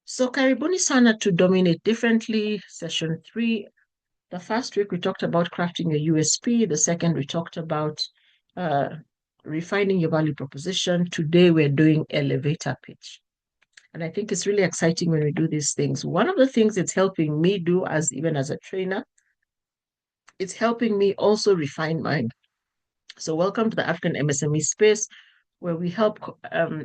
So karibuni sana to Dominate Differently, session 3. The first week we talked about crafting a USP. The second we talked about uh, refining your value proposition. Today we're doing elevator pitch. And I think it's really exciting when we do these things. One of the things it's helping me do even as a trainer, it's helping me also refine mine. So welcome to the African MSME space, where we help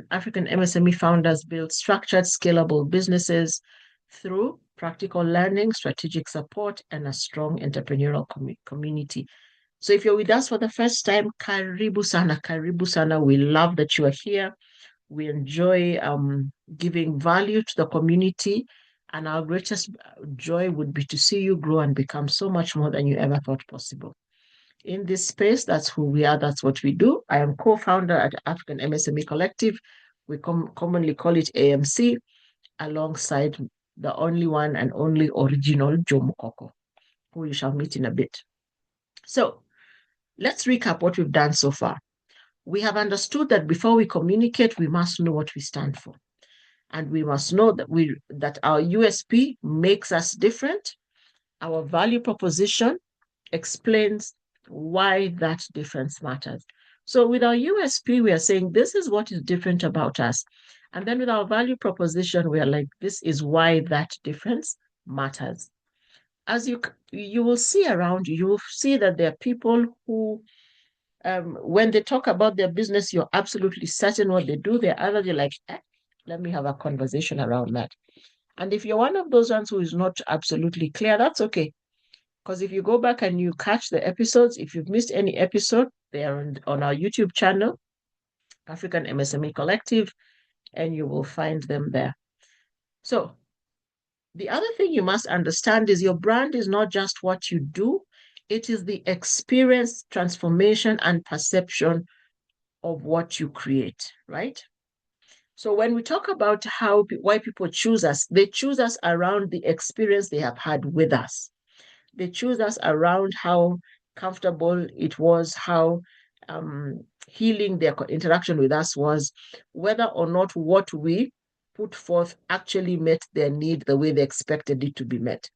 African MSME founders build structured, scalable businesses through practical learning, strategic support, and a strong entrepreneurial community. So if you're with us for the first time, karibu sana, karibu sana. We love that you are here. We enjoy giving value to the community. And our greatest joy would be to see you grow and become so much more than you ever thought possible. In this space, that's who we are, that's what we do. I am co-founder at African MSME Collective. We commonly call it AMC, alongside the only one and only original Joe Mukoko, who you shall meet in a bit. So let's recap what we've done so far. We have understood that before we communicate, we must know what we stand for. And we must know that our USP makes us different. Our value proposition explains why that difference matters. So with our USP, we are saying this is what is different about us. And then with our value proposition, we are like, this is why that difference matters. As you will see around you will see that there are people who, when they talk about their business, you're absolutely certain what they do. There are others, you're like, let me have a conversation around that. And if you're one of those ones who is not absolutely clear, that's okay. Because if you go back and you catch the episodes, if you've missed any episode, they are on our YouTube channel, African MSME Collective, and you will find them there. So the other thing you must understand is your brand is not just what you do, it is the experience, transformation, and perception of what you create, right? So when we talk about why people choose us, they choose us around the experience they have had with us. They choose us around how comfortable it was, how healing their interaction with us was, whether or not what we put forth actually met their need the way they expected it to be met.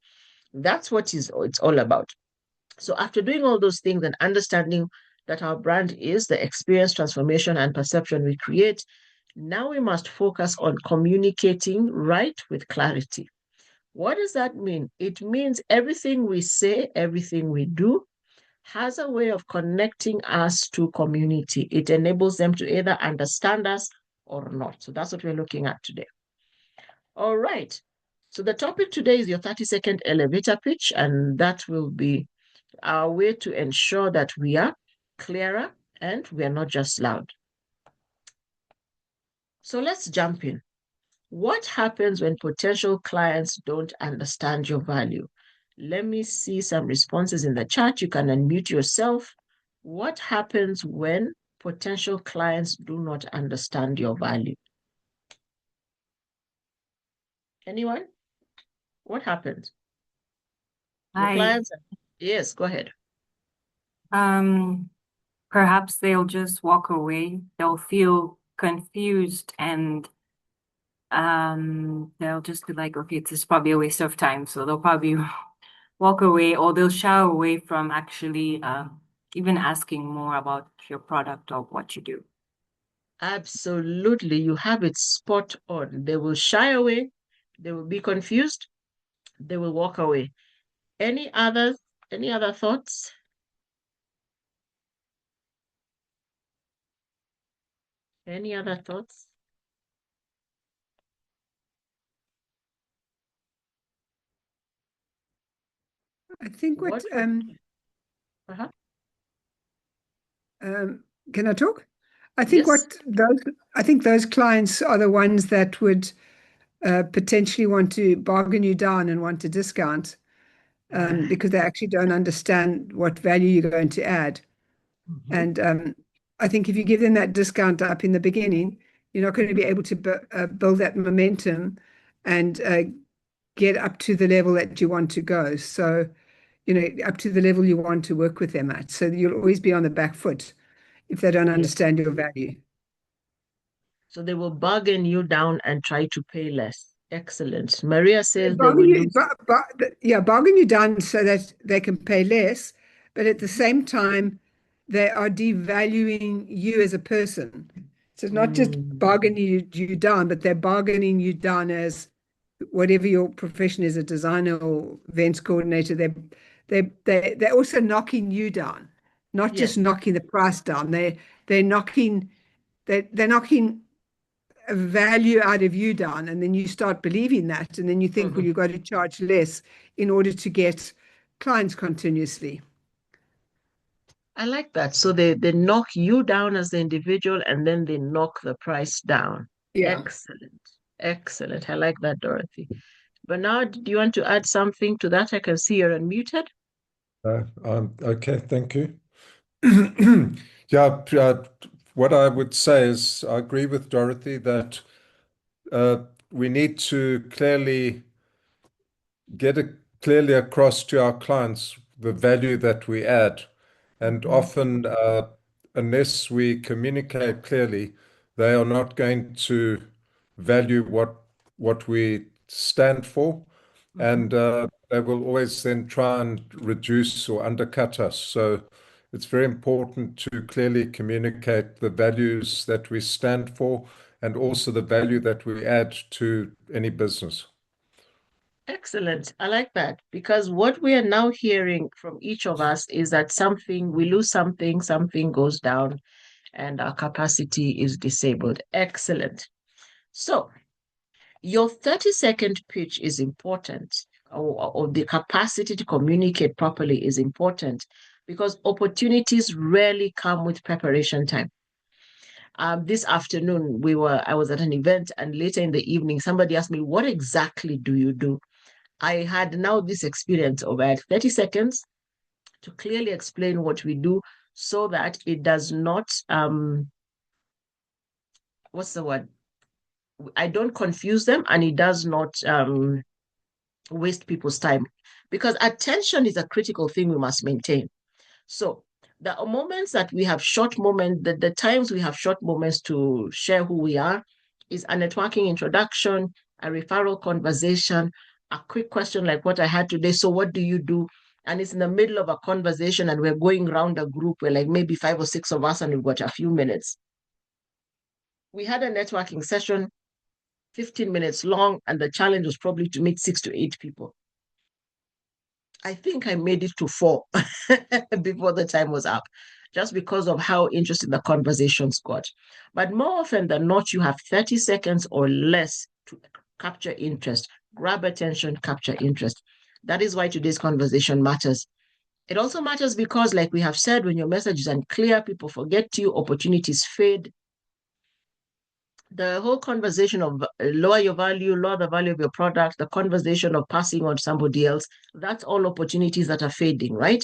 That's what it's all about. So after doing all those things and understanding that our brand is the experience, transformation, and perception we create, now we must focus on communicating right with clarity. What does that mean? It means everything we say, everything we do has a way of connecting us to community. It enables them to either understand us or not. So that's what we're looking at today. All right. So the topic today is your 30-second elevator pitch, and that will be our way to ensure that we are clearer and we are not just loud. So let's jump in. What happens when potential clients don't understand your value? Let me see some responses in the chat. You can unmute yourself. What happens when potential clients do not understand your value? Anyone? What happens? Your Hi. clients? Yes, go ahead. Perhaps they'll just walk away. They'll feel confused and they'll just be like, okay, this is probably a waste of time. So they'll probably walk away, or they'll shy away from actually even asking more about your product or what you do. Absolutely. You have it spot on. They will shy away. They will be confused. They will walk away. Any other thoughts? Any other thoughts? I think What uh-huh. Can I talk? I think Yes. those clients are the ones that would potentially want to bargain you down and want a discount because they actually don't understand what value you're going to add. Mhm. And I think if you give them that discount up in the beginning, you're not going to be able to build that momentum and get up to the level that you want to go. So, up to the level you want to work with them at. So you'll always be on the back foot if they don't Yes. understand your value. So they will bargain you down and try to pay less. Excellent. Maria says they will Bargain you, lose. bargain you down so that they can pay less, but at the same time, they are devaluing you as a person. So it's not just bargaining you down, but they're bargaining you down as whatever your profession is, a designer or events coordinator. They're also knocking you down, not just Yes. knocking the price down. They're knocking a value out of you down, and then you start believing that, and then you think, well, you've got to charge less in order to get clients continuously. I like that. So they knock you down as the individual and then they knock the price down. Yeah. Excellent. Excellent. I like that, Dorothy. Bernard, do you want to add something to that? I can see you're unmuted. Okay, thank you. Yeah, what I would say is I agree with Dorothy that we need to get it clearly across to our clients the value that we add. And often, unless we communicate clearly, they are not going to value what we stand for, and they will always then try and reduce or undercut us. So it's very important to clearly communicate the values that we stand for and also the value that we add to any business. Excellent. I like that because what we are now hearing from each of us is that we lose something, something goes down, and our capacity is disabled. Excellent. So your 30-second pitch is important, or the capacity to communicate properly is important because opportunities rarely come with preparation time. This afternoon, I was at an event, and later in the evening, somebody asked me, "What exactly do you do?" I had now this experience of 30 seconds to clearly explain what we do so that it does not, what's the word? I don't confuse them and it does not waste people's time because attention is a critical thing we must maintain. So the moments that we have short moments, the times we have short moments to share who we are is a networking introduction, a referral conversation, a quick question like what I had today. So what do you do? And it's in the middle of a conversation and we're going around a group where like maybe 5 or 6 of us and we've got a few minutes. We had a networking session, 15 minutes long, and the challenge was probably to meet 6 to 8 people. I think I made it to 4 before the time was up, just because of how interesting the conversations got. But more often than not, you have 30 seconds or less to capture interest, grab attention, capture interest. That is why today's conversation matters. It also matters because, like we have said, when your message is unclear, people forget you, opportunities fade. The whole conversation of lower your value, lower the value of your product, the conversation of passing on to somebody else, that's all opportunities that are fading, right?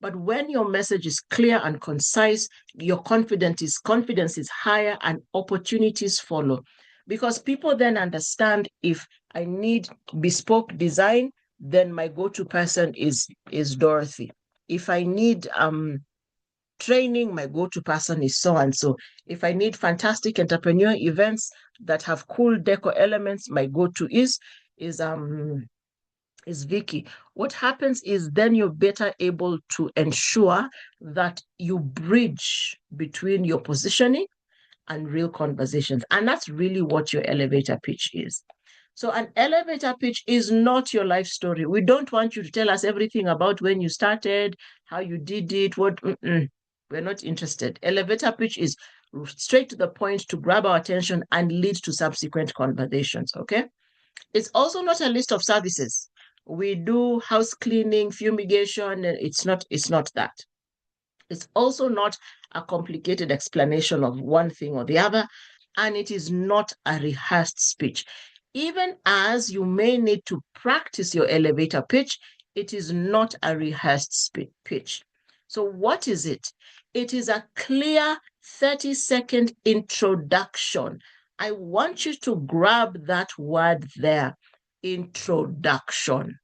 But when your message is clear and concise, your confidence is higher and opportunities follow. Because people then understand if I need bespoke design, then my go-to person is Dorothy. If I need training, my go-to person is so-and-so. If I need fantastic entrepreneur events that have cool deco elements, my go-to is Vicky. What happens is then you're better able to ensure that you bridge between your positioning and real conversations. And that's really what your elevator pitch is. So an elevator pitch is not your life story. We don't want you to tell us everything about when you started, how you did it, we're not interested. Elevator pitch is straight to the point to grab our attention and lead to subsequent conversations, okay? It's also not a list of services. We do house cleaning, fumigation, and it's not that. It's also not a complicated explanation of one thing or the other, and it is not a rehearsed speech. Even as you may need to practice your elevator pitch, it is not a rehearsed pitch. So what is it? It is a clear 30-second introduction. I want you to grab that word there, introduction.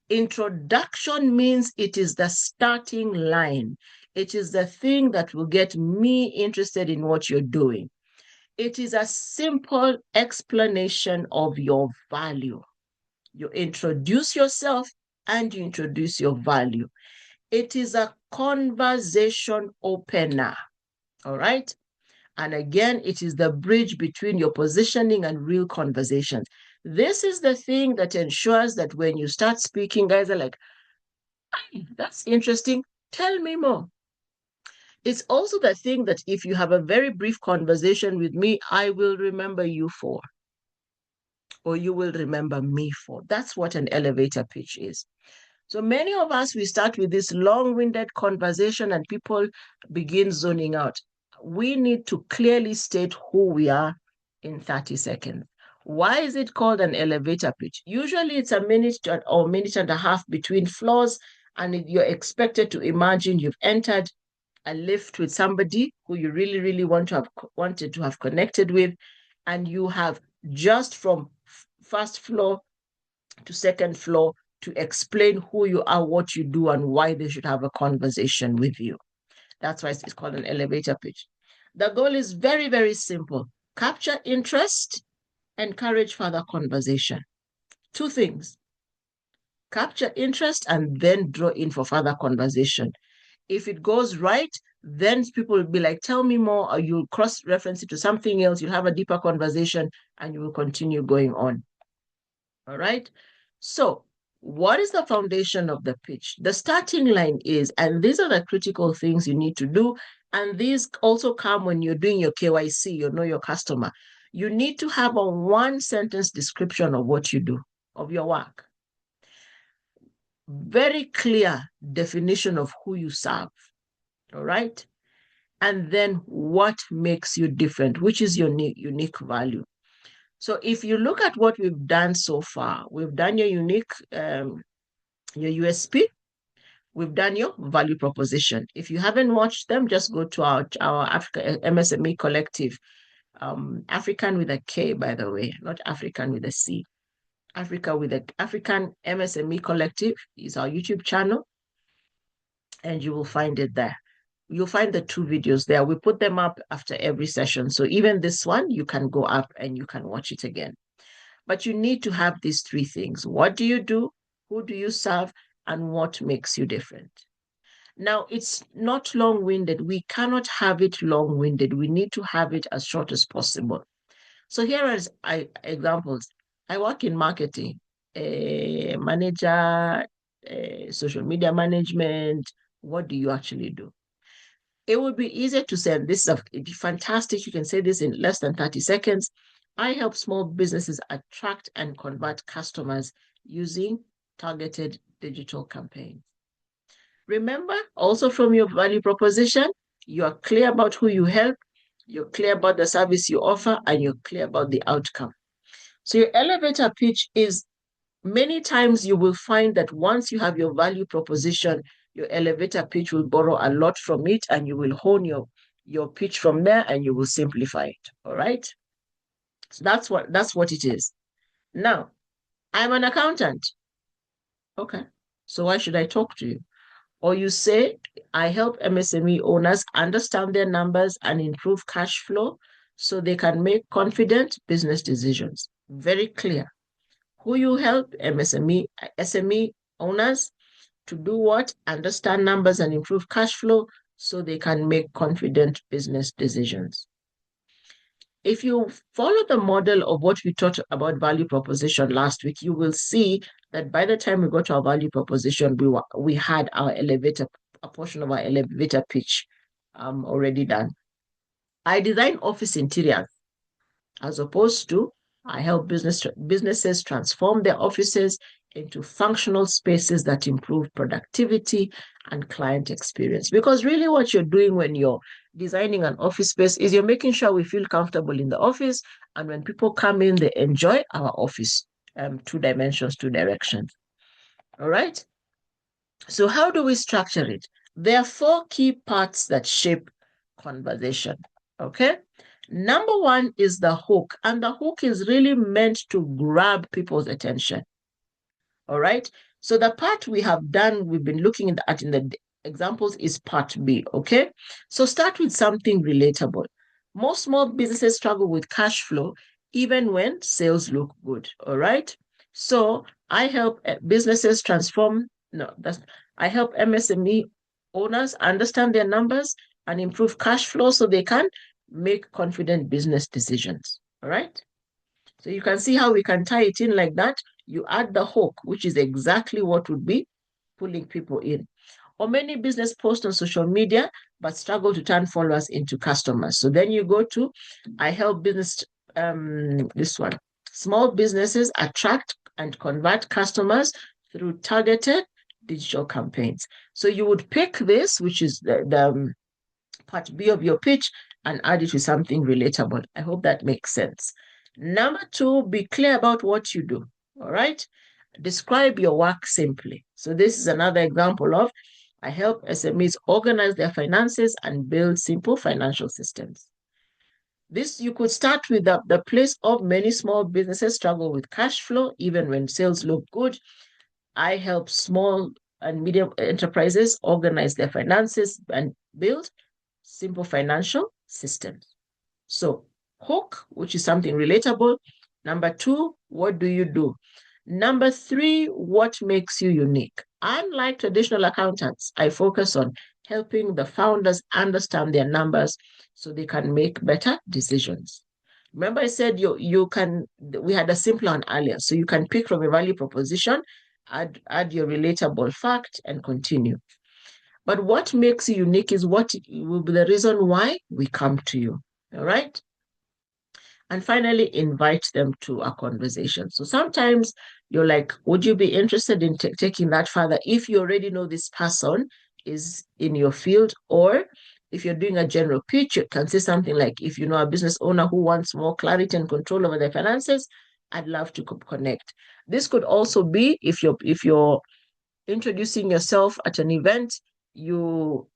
Introduction means it is the starting line. It is the thing that will get me interested in what you're doing. It is a simple explanation of your value. You introduce yourself and you introduce your value. It is a conversation opener, all right? And again, it is the bridge between your positioning and real conversations. This is the thing that ensures that when you start speaking, guys are like, that's interesting. Tell me more. It's also the thing that if you have a very brief conversation with me, I will remember you for, or you will remember me for. That's what an elevator pitch is. So many of us, we start with this long-winded conversation and people begin zoning out. We need to clearly state who we are in 30 seconds. Why is it called an elevator pitch? Usually it's a minute or minute and a half between floors, and you're expected to imagine you've entered a lift with somebody who you really, really wanted to have connected with, and you have just from first floor to second floor to explain who you are, what you do, and why they should have a conversation with you. That's why it's called an elevator pitch. The goal is very, very simple. Capture interest, encourage further conversation. Two things. Capture interest and then draw in for further conversation. If it goes right, then people will be like, tell me more, or you'll cross-reference it to something else, you'll have a deeper conversation, and you will continue going on. All right? So what is the foundation of the pitch? The starting line is, and these are the critical things you need to do, and these also come when you're doing your KYC, you know your customer. You need to have a one-sentence description of what you do, of your work. Very clear definition of who you serve, all right? And then what makes you different, which is your unique value. So if you look at what we've done so far, we've done your unique, your USP, we've done your value proposition. If you haven't watched them, just go to our Africa MSME Collective, African with a K, by the way, not African with a C. African MSME Collective is our YouTube channel, and you will find it there. You'll find the 2 videos there. We put them up after every session. So even this one, you can go up and you can watch it again. But you need to have these 3 things. What do you do? Who do you serve? And what makes you different? Now, it's not long-winded. We cannot have it long-winded. We need to have it as short as possible. So here are examples. I work in marketing, manager, social media management. What do you actually do? It would be easier to say, this is fantastic. You can say this in less than 30 seconds. I help small businesses attract and convert customers using targeted digital campaigns. Remember, also from your value proposition, you are clear about who you help, you're clear about the service you offer, and you're clear about the outcome. So your elevator pitch is, many times you will find that once you have your value proposition, your elevator pitch will borrow a lot from it, and you will hone your pitch from there, and you will simplify it. All right. So that's what it is. Now, I'm an accountant. Okay. So why should I talk to you? Or you say, I help MSME owners understand their numbers and improve cash flow so they can make confident business decisions. Very clear. Who you help, SME owners, to do what? Understand numbers and improve cash flow so they can make confident business decisions. If you follow the model of what we taught about value proposition last week, you will see that by the time we got to our value proposition, we had our a portion of our elevator pitch already done. I design office interiors, as opposed to I help businesses transform their offices into functional spaces that improve productivity and client experience. Because really what you're doing when you're designing an office space is you're making sure we feel comfortable in the office, and when people come in, they enjoy our office, 2 dimensions, 2 directions. All right? So how do we structure it? There are 4 key parts that shape conversation, okay? Number 1 is the hook, and the hook is really meant to grab people's attention. All right. So the part we have done, we've been looking at in the examples is part B. Okay. So start with something relatable. Most small businesses struggle with cash flow even when sales look good. All right. So I help businesses transform. No, I help MSME owners understand their numbers and improve cash flow so they can make confident business decisions. All right. So you can see how we can tie it in like that. You add the hook, which is exactly what would be pulling people in. Or many business post on social media, but struggle to turn followers into customers. So then you go to, I help business, this one, small businesses attract and convert customers through targeted digital campaigns. So you would pick this, which is the part B of your pitch, and add it to something relatable. I hope that makes sense. Number 2, be clear about what you do. All right. Describe your work simply. So this is another example of I help SMEs organize their finances and build simple financial systems. This you could start with the place of many small businesses struggle with cash flow even when sales look good. I help small and medium enterprises organize their finances and build simple financial systems. So hook, which is something relatable. Number 2, what do you do? Number 3, what makes you unique? Unlike traditional accountants, I focus on helping the founders understand their numbers so they can make better decisions. Remember I said you can, we had a simple one earlier, so you can pick from a value proposition, add your relatable fact and continue. But what makes you unique is what will be the reason why we come to you, all right? And finally, invite them to a conversation. So sometimes you're like, would you be interested in taking that further if you already know this person is in your field? Or if you're doing a general pitch, you can say something like, if you know a business owner who wants more clarity and control over their finances, I'd love to connect. This could also be if you're introducing yourself at an event, you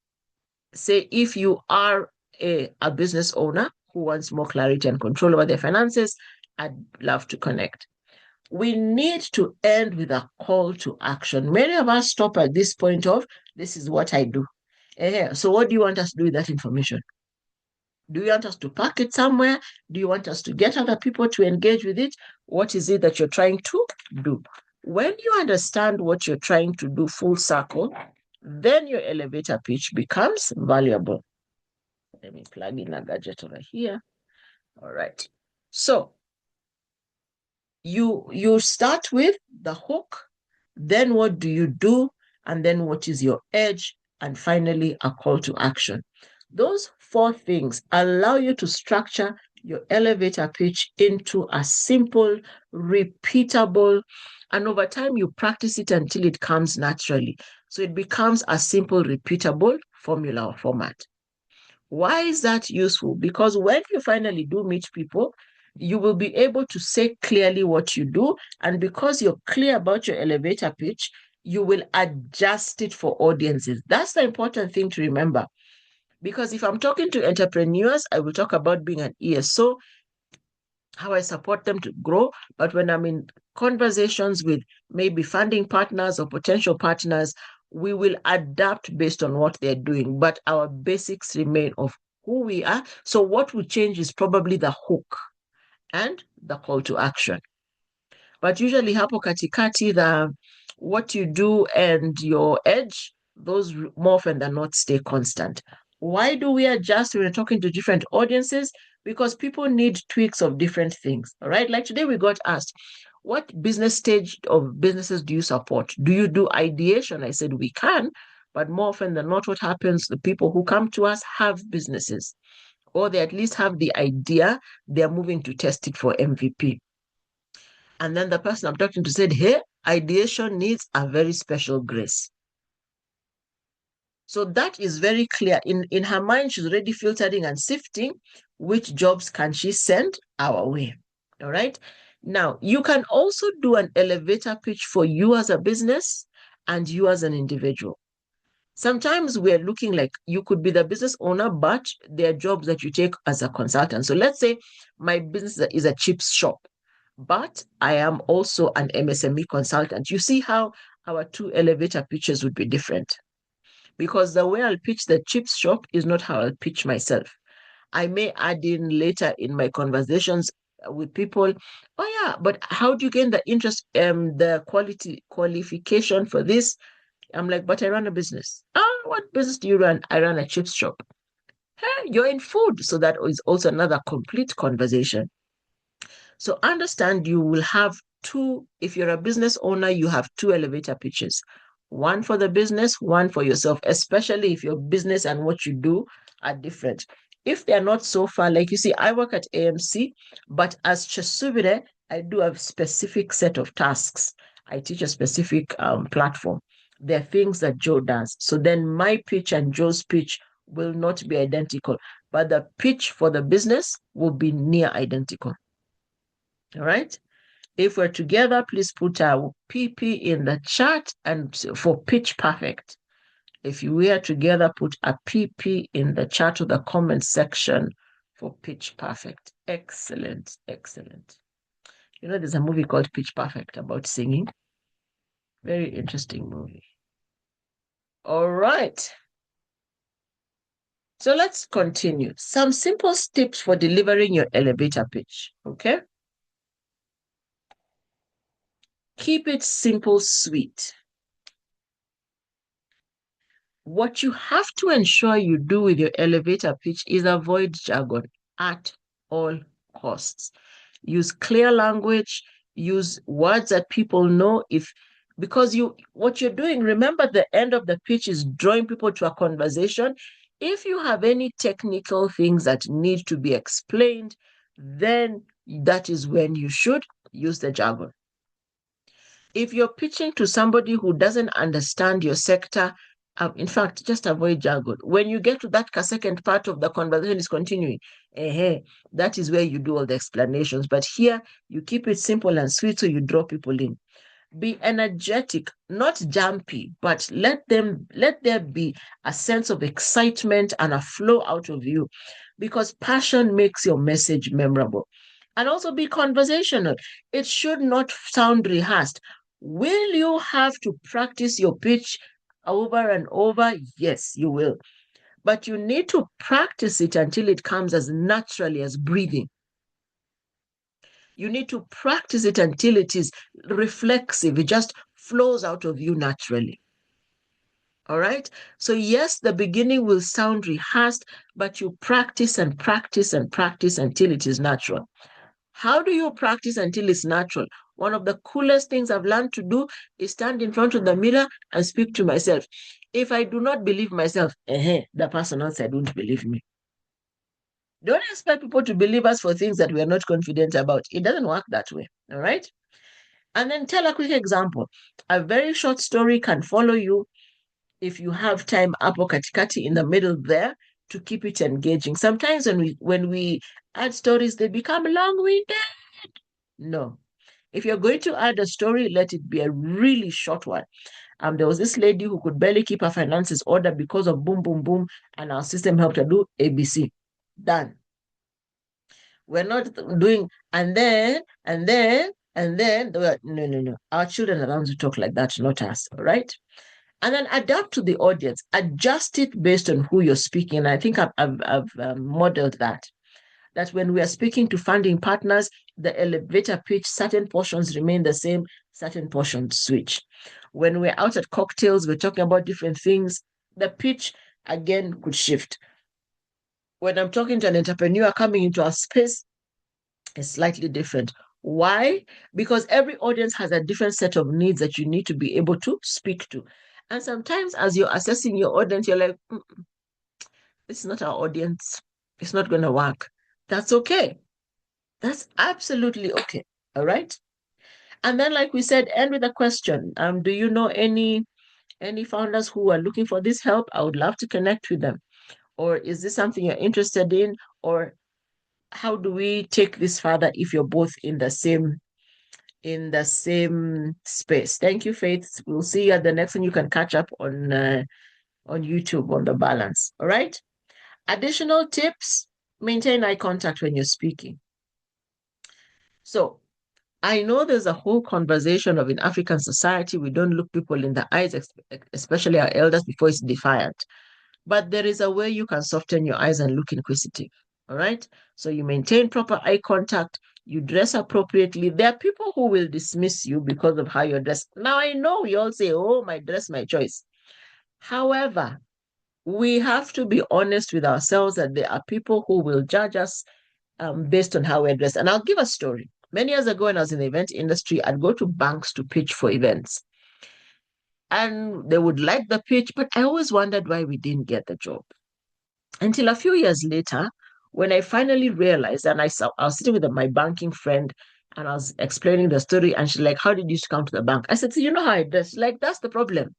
say, if you are a business owner who wants more clarity and control over their finances, I'd love to connect. We need to end with a call to action. Many of us stop at this point of, this is what I do. So what do you want us to do with that information? Do you want us to pack it somewhere? Do you want us to get other people to engage with it? What is it that you're trying to do? When you understand what you're trying to do full circle, then your elevator pitch becomes valuable. Let me plug in a gadget over here. All right. So you start with the hook, then what do you do, and then what is your edge, and finally a call to action. Those 4 things allow you to structure your elevator pitch into a simple, repeatable, and over time you practice it until it comes naturally. So it becomes a simple, repeatable formula or format. Why is that useful? Because when you finally do meet people, you will be able to say clearly what you do. And because you're clear about your elevator pitch, you will adjust it for audiences. That's the important thing to remember. Because if I'm talking to entrepreneurs, I will talk about being an ESO, how I support them to grow. But when I'm in conversations with maybe funding partners or potential partners, we will adapt based on what they're doing. But our basics remain of who we are. So what will change is probably the hook and the call to action. But usually hapo katikati, the what you do and your edge, those more often than not stay constant. Why do we adjust when we're talking to different audiences? Because people need tweaks of different things, all right? Like today we got asked, what business stage of businesses do you support? Do you do ideation? I said we can, but more often than not, what happens, the people who come to us have businesses, or they at least have the idea, they're moving to test it for MVP. And then the person I'm talking to said, hey, ideation needs a very special grace. So that is very clear. In her mind, she's already filtering and sifting which jobs can she send our way. All right. Now, you can also do an elevator pitch for you as a business and you as an individual. Sometimes we're looking like you could be the business owner, but there are jobs that you take as a consultant. So let's say my business is a chips shop, but I am also an MSME consultant. You see how our 2 elevator pitches would be different. Because the way I'll pitch the chips shop is not how I'll pitch myself. I may add in later in my conversations with people, oh yeah, but how do you gain the interest, the qualification for this? I'm like, but I run a business. Oh, what business do you run? I run a chips shop. Hey, you're in food. So that is also another complete conversation. So understand you will have two, if you're a business owner, you have two elevator pitches. One for the business, one for yourself, especially if your business and what you do are different. If they're not so far, like you see, I work at AMC, but as Chesubire, I do a specific set of tasks. I teach a specific platform. There are things that Joe does. So then my pitch and Joe's pitch will not be identical, but the pitch for the business will be near identical. All right. If we're together, please put our PP in the chat and for Pitch Perfect. If we are together, put a PP in the chat or the comment section for Pitch Perfect. Excellent, excellent. You know, there's a movie called Pitch Perfect about singing. Very interesting movie. All right. So let's continue. Some simple tips for delivering your elevator pitch, okay? Keep it simple, sweet. What you have to ensure you do with your elevator pitch is avoid jargon at all costs. Use clear language, use words that people know. Because what you're doing, remember the end of the pitch is drawing people to a conversation. If you have any technical things that need to be explained, then that is when you should use the jargon. If you're pitching to somebody who doesn't understand your sector, in fact, just avoid jargon. When you get to that second part of the conversation is continuing, that is where you do all the explanations. But here, you keep it simple and sweet so you draw people in. Be energetic, not jumpy, but let there be a sense of excitement and a flow out of you, because passion makes your message memorable. And also be conversational. It should not sound rehearsed. Will you have to practice your pitch over and over? Yes, you will. But you need to practice it until it comes as naturally as breathing. You need to practice it until it is reflexive. It just flows out of you naturally. All right? So yes, the beginning will sound rehearsed, but you practice and practice and practice until it is natural. How do you practice until it's natural? One of the coolest things I've learned to do is stand in front of the mirror and speak to myself. If I do not believe myself, the person outside won't believe me. Don't expect people to believe us for things that we are not confident about. It doesn't work that way, all right? And then tell a quick example. A very short story can follow you if you have time hapo katikati in the middle there to keep it engaging. Sometimes when we add stories, they become long-winded. No. If you're going to add a story, let it be a really short one. There was this lady who could barely keep her finances order because of boom, boom, boom, and our system helped her do ABC. Done. We're not doing and then. No. Our children are around to talk like that, not us, all right? And then adapt to the audience. Adjust it based on who you're speaking. And I think I've modeled that when we are speaking to funding partners, the elevator pitch, certain portions remain the same, certain portions switch. When we're out at cocktails, we're talking about different things. The pitch, again, could shift. When I'm talking to an entrepreneur coming into our space, it's slightly different. Why? Because every audience has a different set of needs that you need to be able to speak to. And sometimes as you're assessing your audience, you're like, this is not our audience. It's not going to work. That's okay. That's absolutely okay. All right. And then, like we said, end with a question. Do you know any founders who are looking for this help? I would love to connect with them. Or is this something you're interested in? Or how do we take this further if you're both in the same space? Thank you, Faith. We'll see you at the next one. You can catch up on YouTube on the balance. All right. Additional tips: maintain eye contact when you're speaking. So I know there's a whole conversation of in African society, we don't look people in the eyes, especially our elders, before it's defiant. But there is a way you can soften your eyes and look inquisitive. All right. So you maintain proper eye contact, you dress appropriately. There are people who will dismiss you because of how you're dressed. Now, I know we all say, oh, my dress, my choice. However, we have to be honest with ourselves that there are people who will judge us based on how we're dressed. And I'll give a story. Many years ago, when I was in the event industry, I'd go to banks to pitch for events. And they would like the pitch, but I always wondered why we didn't get the job. Until a few years later, when I finally realized, and I was sitting with my banking friend and I was explaining the story, and she's like, how did you come to the bank? I said, so you know how I dress? Like, that's the problem.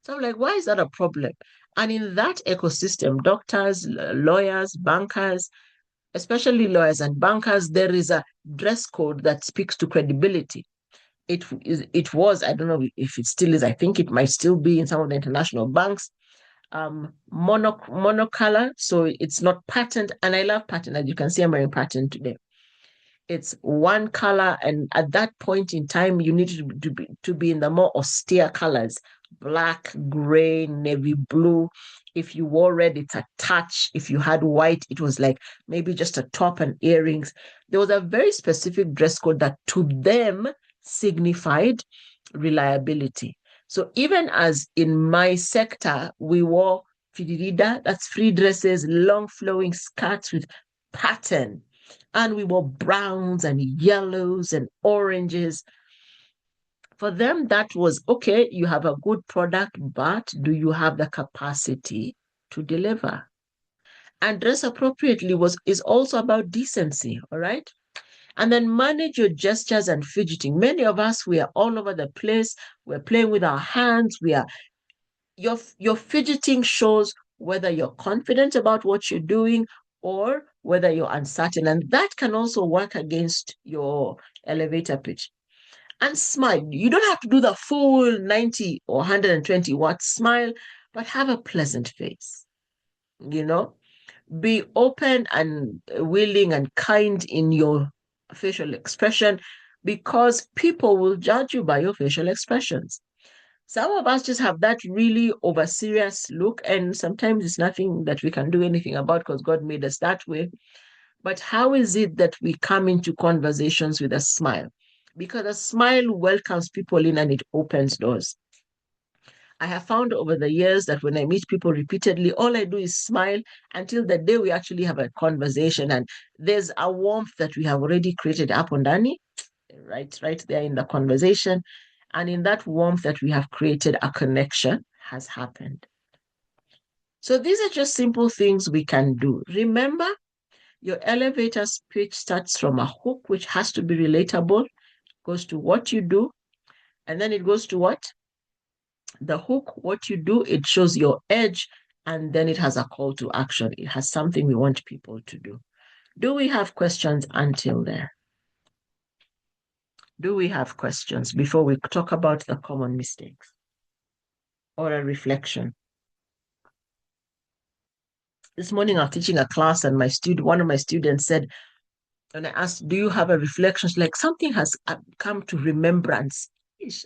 So I'm like, why is that a problem? And in that ecosystem, doctors, lawyers, bankers, especially lawyers and bankers, there is a dress code that speaks to credibility. It was, I don't know if it still is, I think it might still be in some of the international banks, monocolor, so it's not patterned. And I love pattern. As you can see, I'm wearing pattern today. It's one color, and at that point in time, you need to be in the more austere colors: black, gray, navy blue. If you wore red, it's a touch. If you had white, it was like maybe just a top and earrings. There was a very specific dress code that to them signified reliability. So even as in my sector, we wore fidirida, that's free dresses, long flowing skirts with pattern. And we wore browns and yellows and oranges. For them, that was, okay, you have a good product, but do you have the capacity to deliver? And dress appropriately is also about decency, all right? And then manage your gestures and fidgeting. Many of us, we are all over the place. We're playing with our hands. Your fidgeting shows whether you're confident about what you're doing or whether you're uncertain. And that can also work against your elevator pitch. And smile. You don't have to do the full 90 or 120 watt smile, but have a pleasant face. You know, be open and willing and kind in your facial expression, because people will judge you by your facial expressions. Some of us just have that really over serious look, and sometimes it's nothing that we can do anything about because God made us that way. But how is it that we come into conversations with a smile? Because a smile welcomes people in and it opens doors. I have found over the years that when I meet people repeatedly, all I do is smile until the day we actually have a conversation. And there's a warmth that we have already created up on Dani, right there in the conversation. And in that warmth that we have created, a connection has happened. So these are just simple things we can do. Remember, your elevator pitch starts from a hook, which has to be relatable, goes to what you do, and then it goes to what? The hook, what you do, it shows your edge, and then it has a call to action. It has something we want people to do. Do we have questions until there? Do we have questions before we talk about the common mistakes or a reflection? This morning I was teaching a class and one of my students said, and I asked, do you have a reflection? She's like, something has come to remembrance.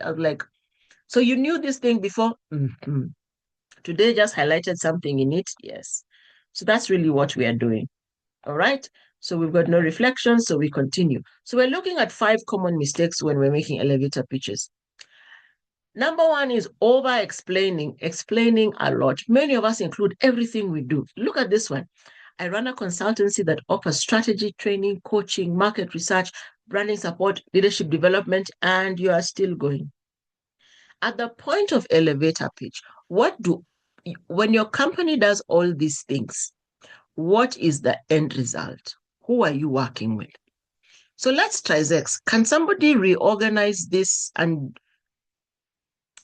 I was like, so you knew this thing before? Mm-hmm. Today just highlighted something in it? Yes. So that's really what we are doing. All right. So we've got no reflections, so we continue. So we're looking at 5 common mistakes when we're making elevator pitches. Number 1 is over-explaining, explaining a lot. Many of us include everything we do. Look at this one. I run a consultancy that offers strategy, training, coaching, market research, branding support, leadership development, and you are still going. At the point of elevator pitch, when your company does all these things, what is the end result? Who are you working with? So let's try this. Can somebody reorganize this? And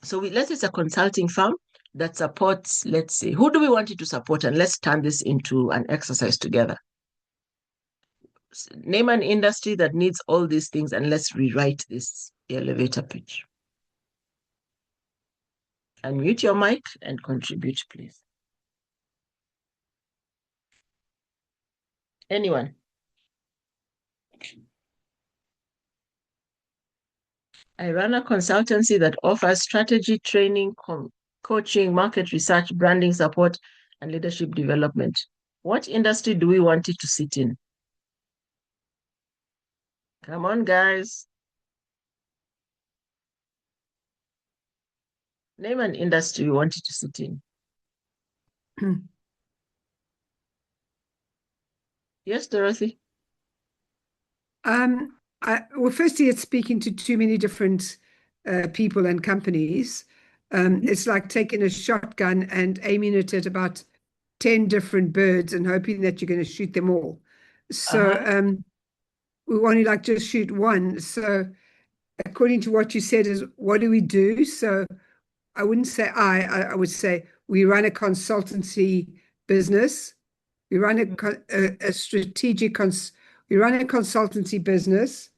so let's say it's a consulting firm that supports, let's say, who do we want it to support? And let's turn this into an exercise together. Name an industry that needs all these things, and let's rewrite this elevator pitch. Unmute your mic and contribute, please. Anyone? I run a consultancy that offers strategy, training, coaching, market research, branding support, and leadership development. What industry do we want it to sit in? Come on, guys. Name an industry you want it to sit in. Yes, Dorothy? Well, firstly, it's speaking to too many different people and companies. It's like taking a shotgun and aiming it at about 10 different birds and hoping that you're going to shoot them all. So we want to like just shoot one. So according to what you said is what do we do? So I wouldn't say I would say we run a consultancy business. We run a strategic we run a consultancy business.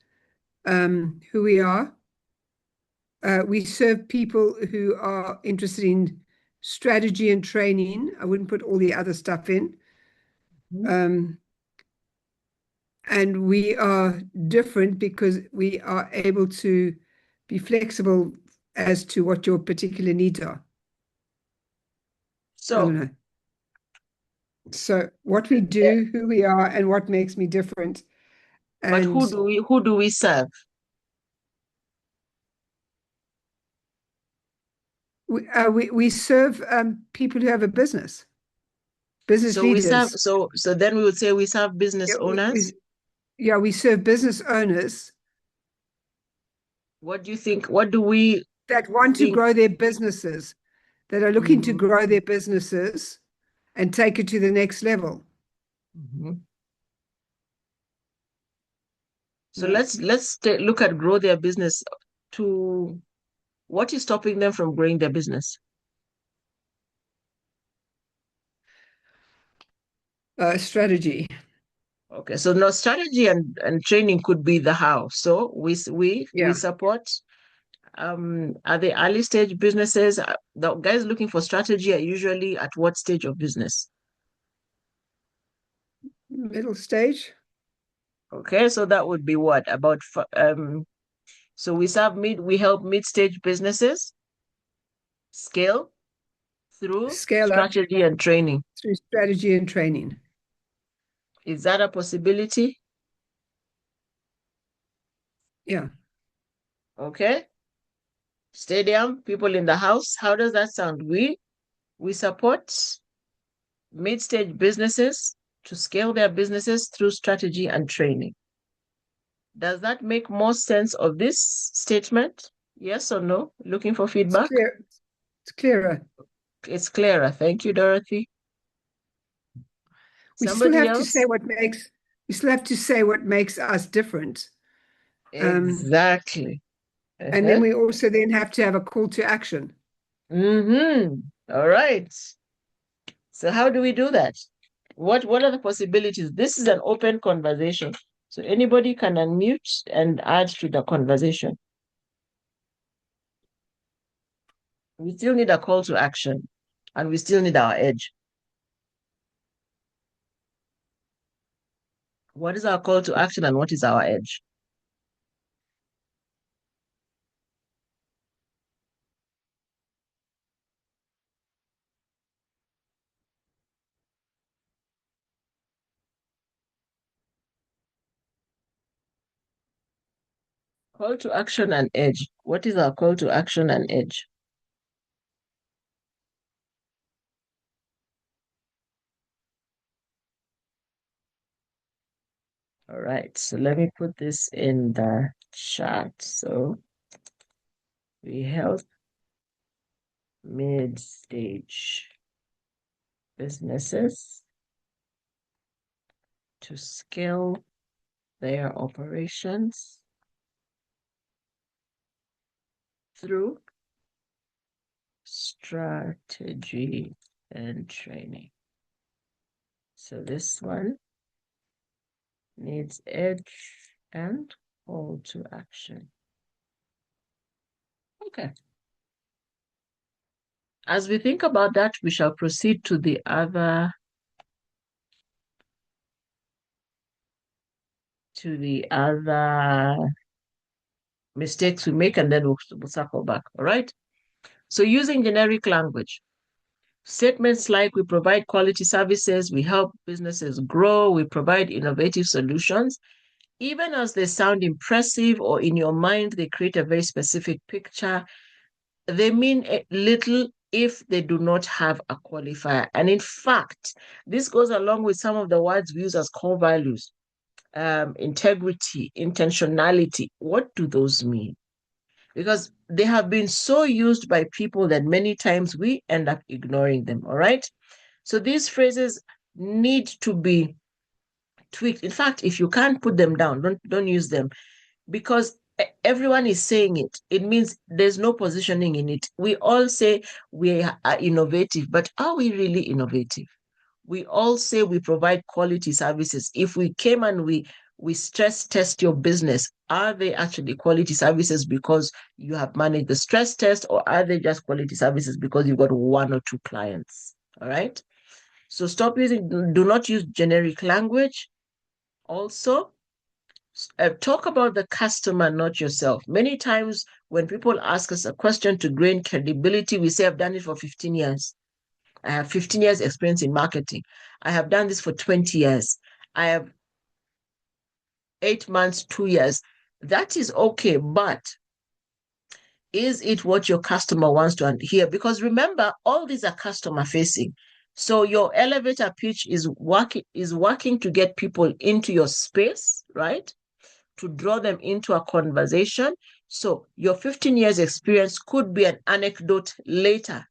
Who we are. We serve people who are interested in strategy and training. I wouldn't put all the other stuff in. And we are different because we are able to be flexible as to what your particular needs are. I don't So, know. So what we do, who we are, and what makes me different. but And who do we serve? we serve people who have a business So we serve, leaders. so then we would say we serve business Yeah, owners. we serve business owners What do you think? What do we that want to think? grow their businesses, that are looking to Mhm. grow their businesses and take it to the next level. Mhm. So Yeah. let's look at grow their business to what is stopping them from growing their business? Strategy. Okay, so no strategy and training could be the how. So we Yeah. support are the early stage businesses. The guys looking for strategy are usually at what stage of business? Middle stage. Okay, so that would be what about so we help mid-stage businesses scale through Scale up strategy and training. through strategy and training. Is that a possibility? Yeah. Okay. Stadium, people in the house, how does that sound? We support mid-stage businesses to scale their businesses through strategy and training. Does that make more sense of this statement? Yes or no? Looking for feedback? It's clearer. It's clearer. Thank you, Dorothy. We still Somebody have to say else? we still have to say what makes us different. Exactly. And then we also then have to have a call to action. All right. So how do we do that? What are the possibilities? This is an open conversation. So anybody can unmute and add to the conversation. We still need a call to action and we still need our edge. What is our call to action and what is our edge? Call to action and edge. What is our call to action and edge? All right, so let me put this in the chat. So we help mid-stage businesses to scale their operations through strategy and training. So this one needs edge and call to action. Okay. As we think about that, we shall proceed to the other mistakes we make, and then we'll circle back. All right. So using generic language. Statements like we provide quality services, we help businesses grow, we provide innovative solutions, even as they sound impressive or in your mind, they create a very specific picture, they mean little if they do not have a qualifier. And in fact, this goes along with some of the words we use as core values, integrity, intentionality. What do those mean? Because they have been so used by people that many times we end up ignoring them, all right? So these phrases need to be tweaked. In fact, if you can't put them down, don't use them, because everyone is saying it. It means there's no positioning in it. We all say we are innovative, but are we really innovative? We all say we provide quality services. If we came and we stress test your business, are they actually quality services because you have managed the stress test, or are they just quality services because you've got 1 or 2 clients? All right. So do not use generic language. Also, talk about the customer, not yourself. Many times when people ask us a question to gain credibility, we say, I've done it for 15 years. I have 15 years experience in marketing. I have done this for 20 years. I have 8 months, 2 years. That is okay, but is it what your customer wants to hear? Because remember, all these are customer facing. So your elevator pitch is working to get people into your space, right? To draw them into a conversation. So your 15 years experience could be an anecdote later.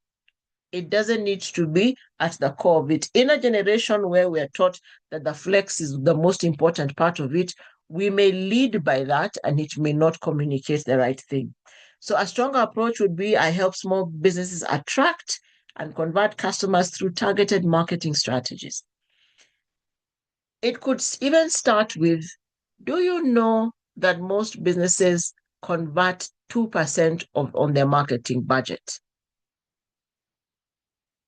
It doesn't need to be at the core of it. In a generation where we are taught that the flex is the most important part of it, we may lead by that and it may not communicate the right thing. So a stronger approach would be, I help small businesses attract and convert customers through targeted marketing strategies. It could even start with, do you know that most businesses convert 2% on their marketing budget?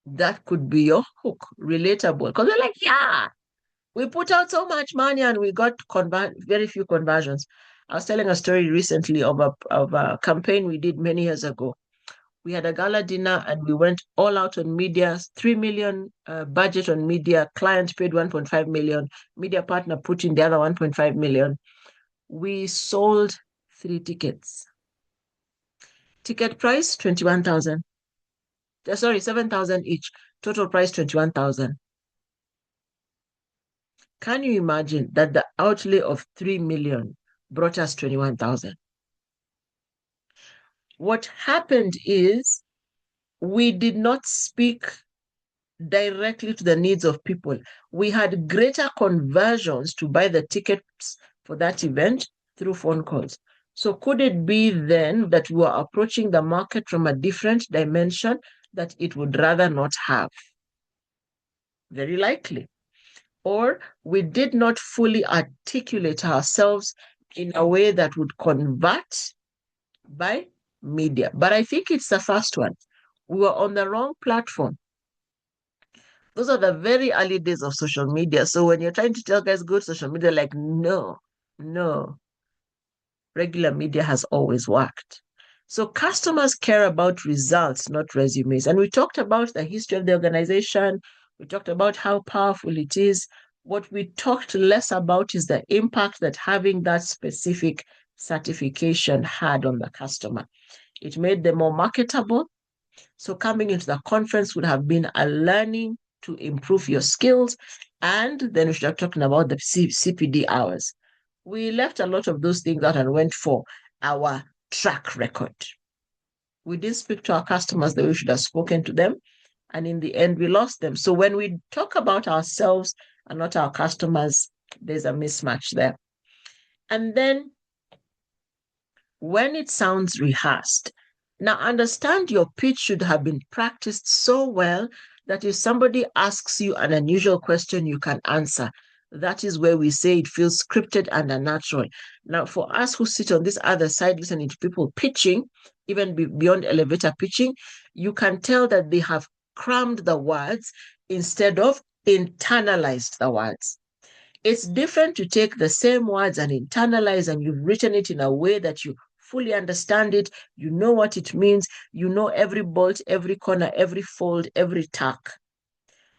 That could be your hook, relatable. Because they're like, yeah, we put out so much money and we got very few conversions. I was telling a story recently of a campaign we did many years ago. We had a gala dinner and we went all out on media, 3 million budget on media. Client paid 1.5 million. Media partner put in the other 1.5 million. We sold 3 tickets. Ticket price, 21,000. Sorry, 7,000 each. Total price, 21,000. Can you imagine that the outlay of 3 million brought us 21,000? What happened is we did not speak directly to the needs of people. We had greater conversions to buy the tickets for that event through phone calls. So could it be then that we are approaching the market from a different dimension that it would rather not have? Very likely. Or we did not fully articulate ourselves in a way that would convert by media. But I think it's the first one. We were on the wrong platform. Those are the very early days of social media. So when you're trying to tell guys go to social media, like, no. Regular media has always worked. So customers care about results, not resumes. And we talked about the history of the organization. We talked about how powerful it is. What we talked less about is the impact that having that specific certification had on the customer. It made them more marketable. So coming into the conference would have been a learning to improve your skills. And then we should have talked about the CPD hours. We left a lot of those things out and went for our track record. We didn't speak to our customers the way we should have spoken to them. And in the end, we lost them. So when we talk about ourselves and not our customers, there's a mismatch there. And then when it sounds rehearsed, now understand your pitch should have been practiced so well that if somebody asks you an unusual question, you can answer. That is where we say it feels scripted and unnatural. Now, for us who sit on this other side listening to people pitching, even beyond elevator pitching, you can tell that they have crammed the words instead of internalized the words. It's different to take the same words and internalize, and you've written it in a way that you fully understand it. You know what it means. You know every bolt, every corner, every fold, every tack.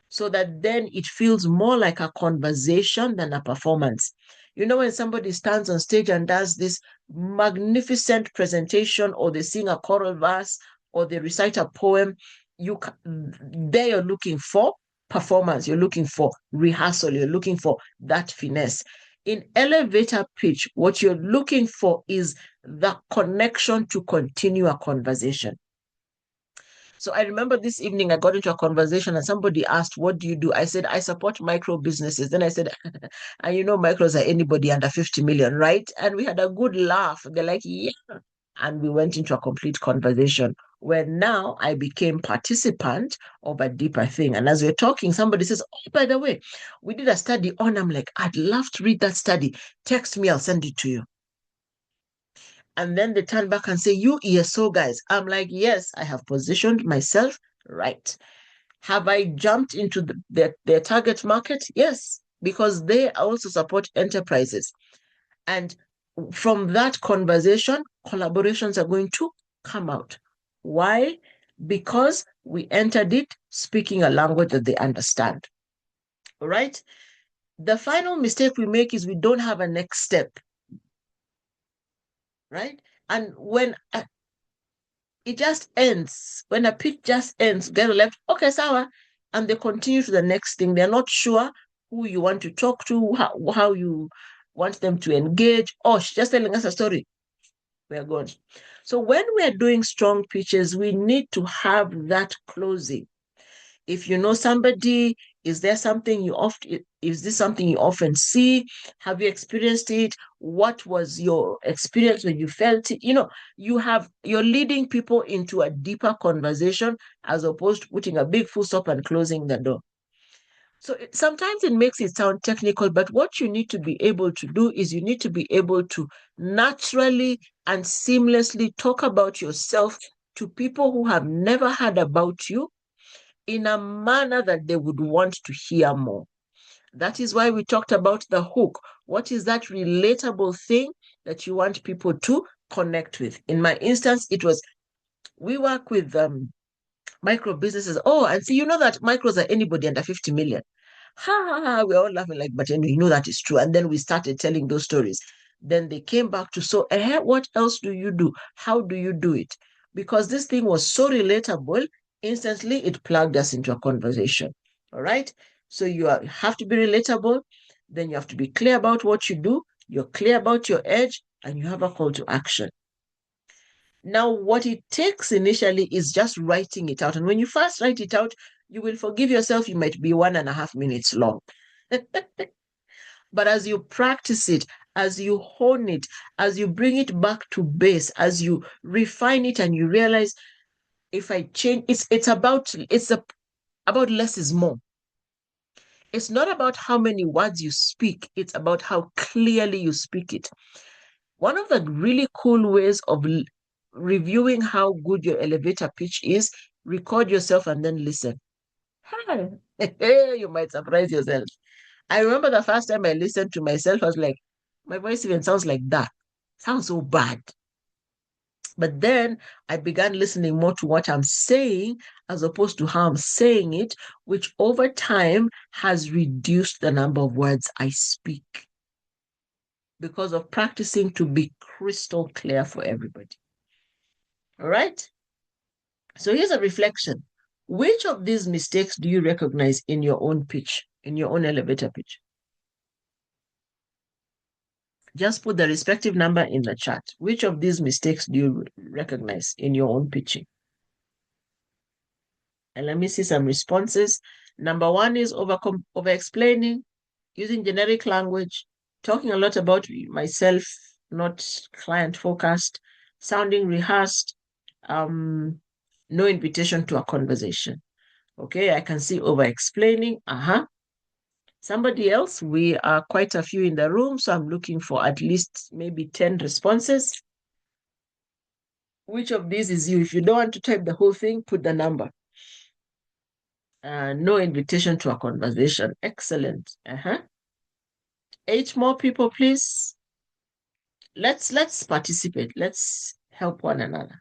So that then it feels more like a conversation than a performance. You know, when somebody stands on stage and does this magnificent presentation, or they sing a choral verse, or they recite a poem, there you're looking for performance, you're looking for rehearsal, you're looking for that finesse. In elevator pitch, what you're looking for is the connection to continue a conversation. So I remember this evening I got into a conversation and somebody asked, "What do you do?" I said, "I support micro businesses." Then I said, "And you know, micros are anybody under 50 million, right?" And we had a good laugh. They're like, "Yeah." And we went into a complete conversation where now I became participant of a deeper thing. And as we're talking, somebody says, "Oh, by the way, we did a study on." I'm like, "I'd love to read that study. Text me, I'll send it to you." And then they turn back and say, "You ESO guys." I'm like, "Yes, I have positioned myself right." Have I jumped into their target market? Yes, because they also support enterprises. And from that conversation, collaborations are going to come out. Why? Because we entered it speaking a language that they understand. All right? The final mistake we make is we don't have a next step. Right? And when it just ends, when a pitch just ends, they're left, "Okay, sawa," and they continue to the next thing. They're not sure who you want to talk to, how you want them to engage. "Oh, she's just telling us a story." We're gone. So when we're doing strong pitches, we need to have that closing. If you know somebody, is this something you often see? Have you experienced it? What was your experience when you felt it? You're leading people into a deeper conversation as opposed to putting a big full stop and closing the door. So sometimes it makes it sound technical, but what you need to be able to do is you need to be able to naturally and seamlessly talk about yourself to people who have never heard about you in a manner that they would want to hear more. That is why we talked about the hook. What is that relatable thing that you want people to connect with? In my instance, it was, we work with micro businesses. "Oh, and see, you know that micros are anybody under 50 million. Ha ha ha." We're all laughing like, "But anyway, you know that is true." And then we started telling those stories. Then they came back to, "So what else do you do? How do you do it?" Because this thing was so relatable, instantly it plugged us into a conversation. All right. So you have to be relatable. Then you have to be clear about what you do. You're clear about your edge, and you have a call to action. Now, what it takes initially is just writing it out. And when you first write it out, you will forgive yourself. You might be 1.5 minutes long. But as you practice it, as you hone it, as you bring it back to base, as you refine it, and you realize, if I change, it's about less is more. It's not about how many words you speak. It's about how clearly you speak it. One of the really cool ways of reviewing how good your elevator pitch is, record yourself and then listen. You might surprise yourself. I remember the first time I listened to myself, I was like, my voice even sounds like that. Sounds so bad. But then I began listening more to what I'm saying as opposed to how I'm saying it, which over time has reduced the number of words I speak because of practicing to be crystal clear for everybody. All right? So here's a reflection. Which of these mistakes do you recognize in your own pitch, in your own elevator pitch? Just put the respective number in the chat. Which of these mistakes do you recognize in your own pitching? And let me see some responses. Number one is over-explaining, using generic language, talking a lot about myself, not client-focused, sounding rehearsed, no invitation to a conversation. Okay, I can see over-explaining. Somebody else, we are quite a few in the room, so I'm looking for at least maybe 10 responses. Which of these is you? If you don't want to type the whole thing, put the number. No invitation to a conversation. Excellent. 8 more people, please. let's participate. Let's help one another.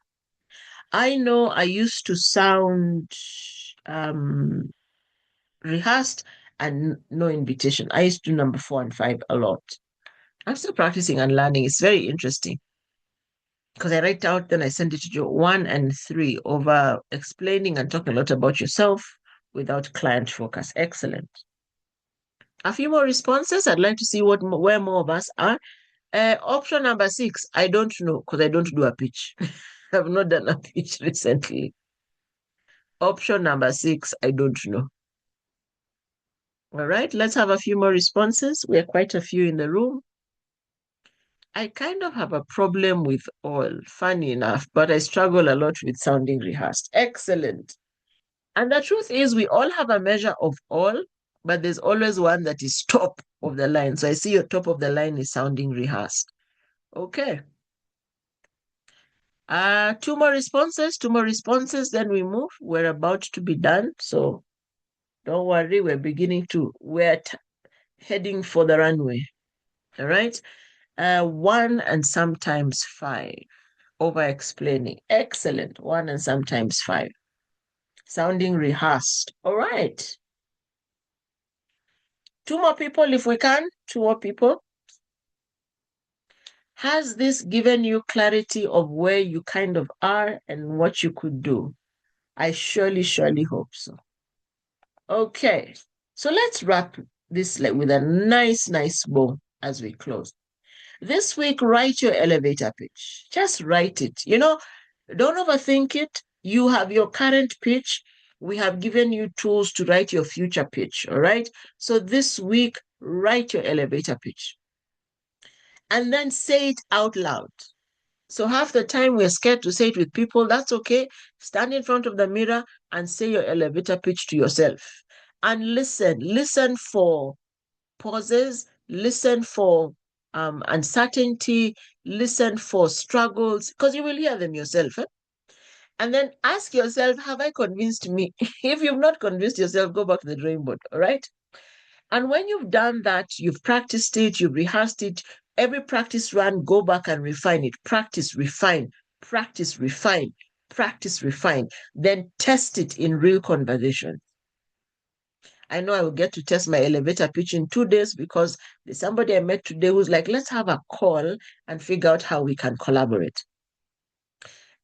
I know I used to sound rehearsed and no invitation. I used to do number 4 and 5 a lot. I'm still practicing and learning. It's very interesting because I write out, then I send it to you 1 and 3 over explaining and talking a lot about yourself without client focus. Excellent. A few more responses. I'd like to see where more of us are. Option number 6, I don't know because I don't do a pitch. I've not done a pitch recently. Option number 6, I don't know. All right, let's have a few more responses. We are quite a few in the room. I kind of have a problem with all, funny enough, but I struggle a lot with sounding rehearsed. Excellent. And the truth is, we all have a measure of all, but there's always one that is top of the line. So I see your top of the line is sounding rehearsed. Okay. 2 more responses, then we move. We're about to be done. So don't worry, we're heading for the runway. All right. 1 and sometimes 5. Over-explaining. Excellent. 1 and sometimes 5. Sounding rehearsed. All right. 2 more people if we can. 2 more people. Has this given you clarity of where you kind of are and what you could do? I surely hope so. Okay. So let's wrap this with a nice bow as we close. This week, write your elevator pitch. Just write it. Don't overthink it. You have your current pitch. We have given you tools to write your future pitch, all right? So this week, write your elevator pitch. And then say it out loud. So half the time we're scared to say it with people. That's okay. Stand in front of the mirror and say your elevator pitch to yourself. And listen for pauses, listen for uncertainty, listen for struggles, because you will hear them yourself. And then ask yourself, have I convinced me? If you've not convinced yourself, go back to the drawing board, all right? And when you've done that, you've practiced it, you've rehearsed it, every practice run, go back and refine it. Practice, refine, practice, refine, practice, refine. Then test it in real conversation. I know I will get to test my elevator pitch in 2 days because there's somebody I met today who's like, let's have a call and figure out how we can collaborate.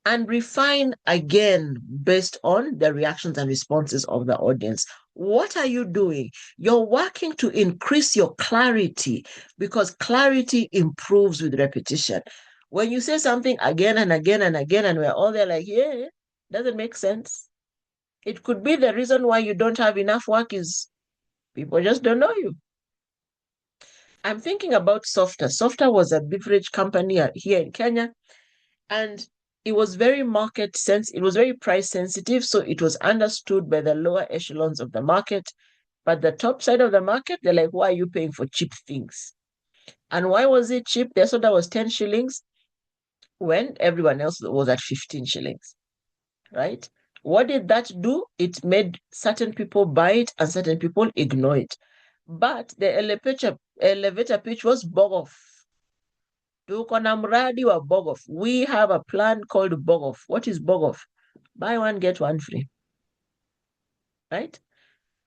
And refine again based on the reactions and responses of the audience. What are you doing? You're working to increase your clarity because clarity improves with repetition. When you say something again and again and again, and we're all there like, yeah, doesn't make sense. It could be the reason why you don't have enough work is people just don't know you. I'm thinking about Softa. Softa was a beverage company here in Kenya, and it was very it was very price sensitive, so it was understood by the lower echelons of the market. But the top side of the market, they're like, why are you paying for cheap things? And why was it cheap? Their soda was 10 shillings when everyone else was at 15 shillings, right? What did that do? It made certain people buy it and certain people ignore it. But the elevator pitch was Bogoff. Tuko na mradi wa Bogoff. We have a plan called Bogoff. What is Bogoff? Buy one, get one free. Right?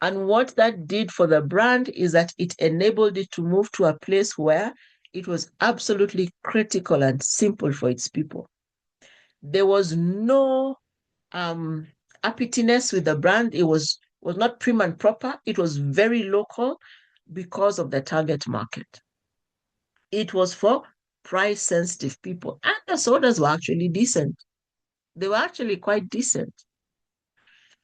And what that did for the brand is that it enabled it to move to a place where it was absolutely critical and simple for its people. There was no uppityness with the brand. It was not prim and proper. It was very local because of the target market. It was for price-sensitive people. And the sodas were actually decent. They were actually quite decent.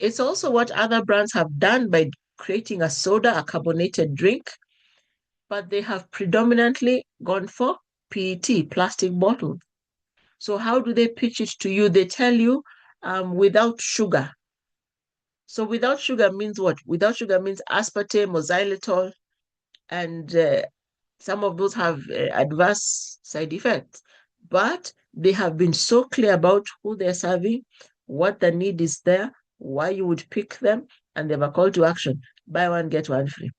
It's also what other brands have done by creating a soda, a carbonated drink, but they have predominantly gone for PET, plastic bottles. So how do they pitch it to you? They tell you without sugar. So without sugar means what? Without sugar means aspartame or xylitol, and some of those have adverse side effects. But they have been so clear about who they're serving, what the need is there, why you would pick them, and they have a call to action. Buy one, get one free.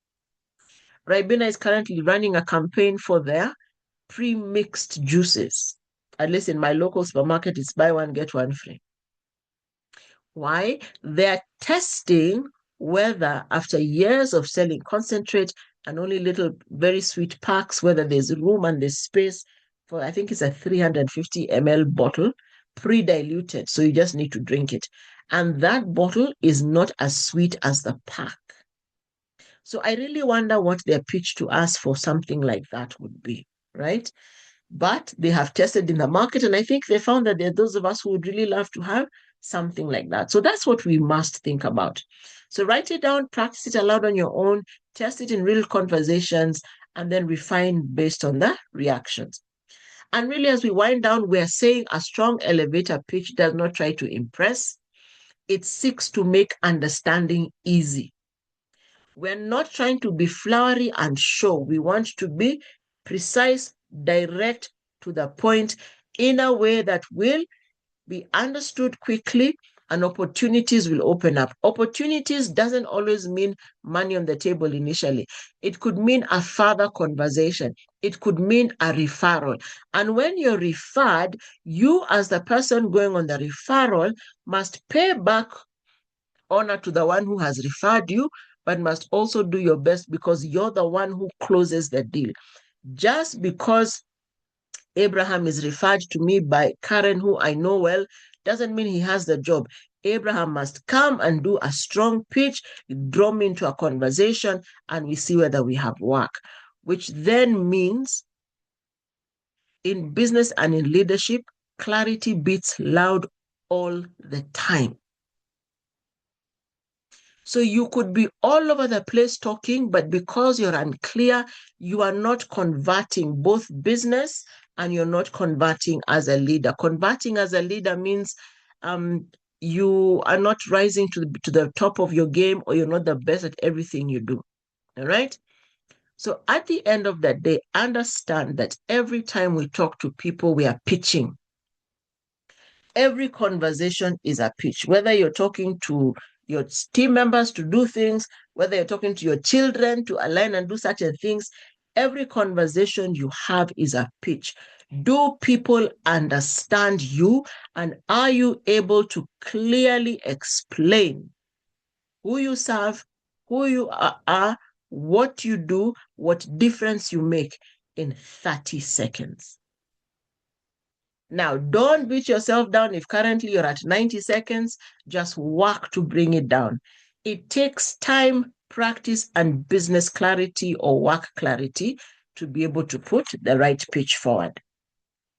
Ribena is currently running a campaign for their pre-mixed juices. At least in my local supermarket, it's buy one, get one free. Why? They're testing whether after years of selling concentrate and only little very sweet packs, whether there's room and there's space for, I think it's a 350 ml bottle, pre-diluted. So you just need to drink it. And that bottle is not as sweet as the pack. So I really wonder what their pitch to us for something like that would be, right? But they have tested in the market, and I think they found that there are those of us who would really love to have something like that. So that's what we must think about. So write it down, practice it aloud on your own, test it in real conversations, and then refine based on the reactions. And really, as we wind down, we're saying a strong elevator pitch does not try to impress. It seeks to make understanding easy. We're not trying to be flowery and show. We want to be precise, direct, to the point, in a way that will be understood quickly and opportunities will open up. Opportunities doesn't always mean money on the table initially. It could mean a further conversation. It could mean a referral. And when you're referred, you as the person going on the referral must pay back honor to the one who has referred you, but must also do your best because you're the one who closes the deal. Just because Abraham is referred to me by Karen, who I know well, doesn't mean he has the job. Abraham must come and do a strong pitch, draw me into a conversation, and we see whether we have work, which then means in business and in leadership, clarity beats loud all the time. So you could be all over the place talking, but because you're unclear, you are not converting both business and you're not converting as a leader. Converting as a leader means you are not rising to the top of your game, or you're not the best at everything you do. All right? So at the end of the day, understand that every time we talk to people, we are pitching. Every conversation is a pitch, whether you're talking to your team members to do things, whether you're talking to your children to align and do certain things, every conversation you have is a pitch. Do people understand you? And are you able to clearly explain who you serve, who you are, what you do, what difference you make in 30 seconds? Now, don't beat yourself down if currently you're at 90 seconds. Just work to bring it down. It takes time, practice, and business clarity or work clarity to be able to put the right pitch forward.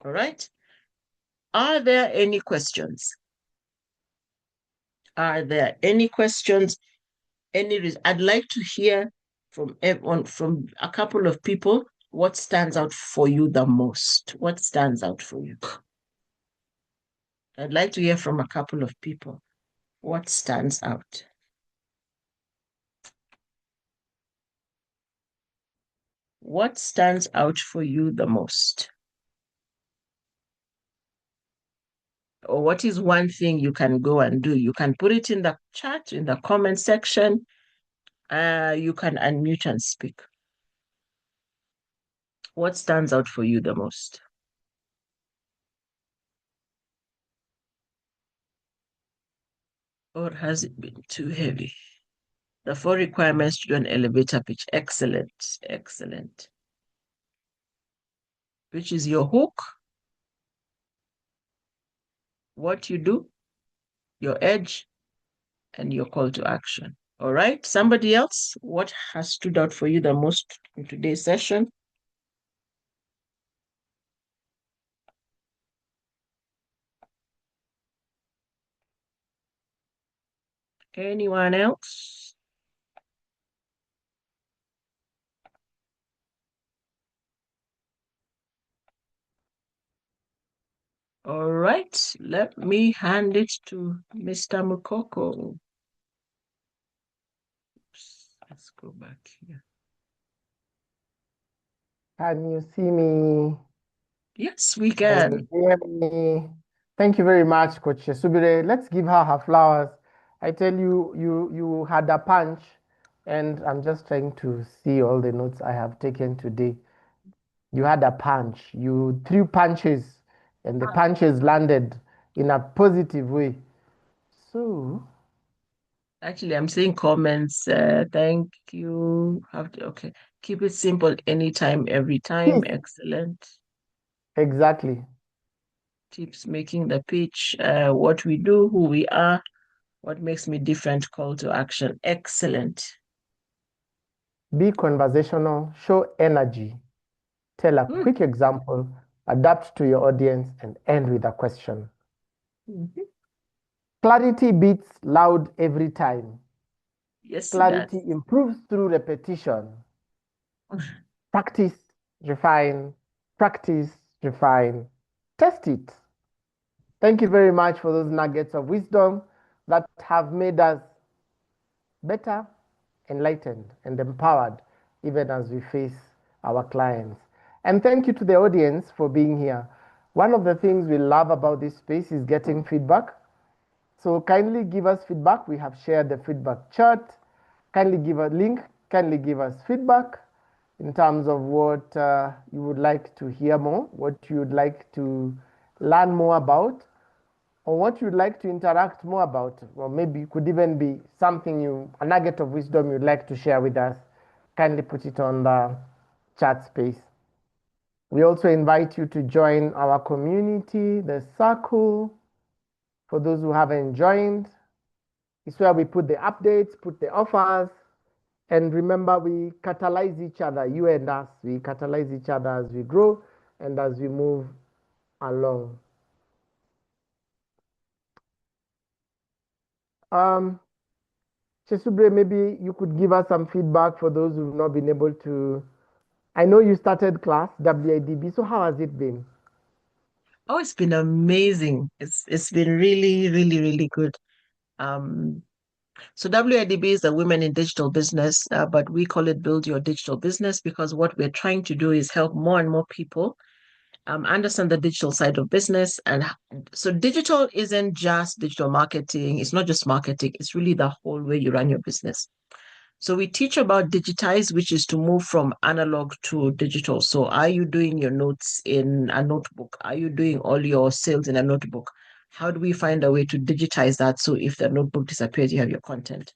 All right? Are there any questions? Are there any questions? I'd like to hear from everyone, from a couple of people, what stands out for you the most? What stands out for you? I'd like to hear from a couple of people. What stands out? What stands out for you the most? Or what is one thing you can go and do? You can put it in the chat, in the comment section. You can unmute and speak. What stands out for you the most? Or has it been too heavy? The 4 requirements to do an elevator pitch. Excellent, excellent. Which is your hook, what you do, your edge, and your call to action. All right, somebody else, what has stood out for you the most in today's session? Anyone else? All right, let me hand it to Mr. Mukoko. Oops, let's go back here. Can you see me? Yes, we Can can. you hear me? Thank you very much, Coach Subire. Let's give her her flowers. I tell you, you had a punch, and I'm just trying to see all the notes I have taken today. You had a punch. You threw punches, and the punches landed in a positive way. So, Actually, I'm seeing comments. Thank you. Okay. Keep it simple anytime, every time. Excellent. exactly. Tips making the pitch. What we do, who we are, what makes me different, call to action. Excellent. Be conversational, show energy, tell a Mm. quick example, adapt to your audience, and end with a question. Mhm. Clarity beats loud every time. Yes, it does. Clarity improves through repetition. Practice, refine, practice, refine. Test it. Thank you very much for those nuggets of wisdom that have made us better, enlightened, and empowered even as we face our clients. And thank you to the audience for being here. One of the things we love about this space is getting feedback. So kindly give us feedback. We have shared the feedback chart. Kindly give a link, kindly give us feedback in terms of what you would like to hear more, what you would like to learn more about, or what you'd like to interact more about, or maybe it could even be something a nugget of wisdom you'd like to share with us. Kindly put it on the chat space. We also invite you to join our community, the circle. For those who haven't joined, it's where we put the updates, put the offers, and remember, we catalyze each other, you and us. We catalyze each other as we grow and as we move along. Chesubre, maybe you could give us some feedback for those who've not been able to. I know you started class, WIDB, so how has it been? Oh, it's been amazing. It's been really, really, really good. So WIDB is the Women in Digital Business, but we call it Build Your Digital Business because what we're trying to do is help more and more people understand the digital side of business. And so digital isn't just digital marketing. It's not just marketing. It's really the whole way you run your business. So we teach about digitize, which is to move from analog to digital. So are you doing your notes in a notebook? Are you doing all your sales in a notebook? How do we find a way to digitize that so if the notebook disappears, you have your content?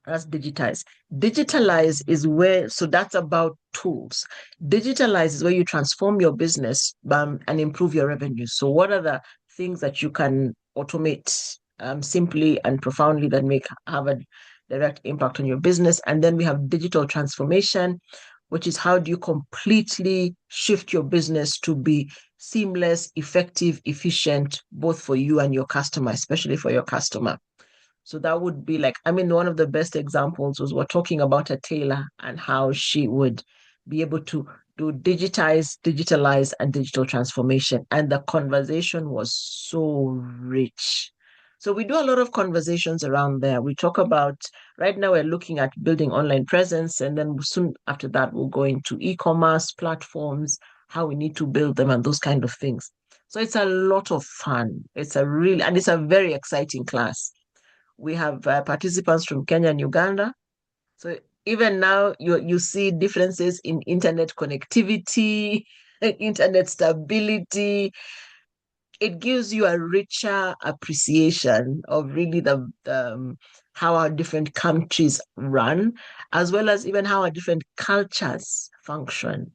That's digitize. Digitalize is where, so that's about tools. Digitalize is where you transform your business and improve your revenue. So, what are the things that you can automate simply and profoundly that have a direct impact on your business? And then we have digital transformation, which is how do you completely shift your business to be seamless, effective, efficient, both for you and your customer, especially for your customer. So that would be like, I mean, one of the best examples was we're talking about a tailor and how she would be able to do digitalize, and digital transformation. And the conversation was so rich. So we do a lot of conversations around there. We talk about, right now we're looking at building online presence, and then soon after that, we'll go into e-commerce platforms, how we need to build them and those kind of things. So it's a lot of fun. It's a very exciting class. We have participants from Kenya and Uganda. So even now, you see differences in internet connectivity, internet stability. It gives you a richer appreciation of really how our different countries run, as well as even how our different cultures function.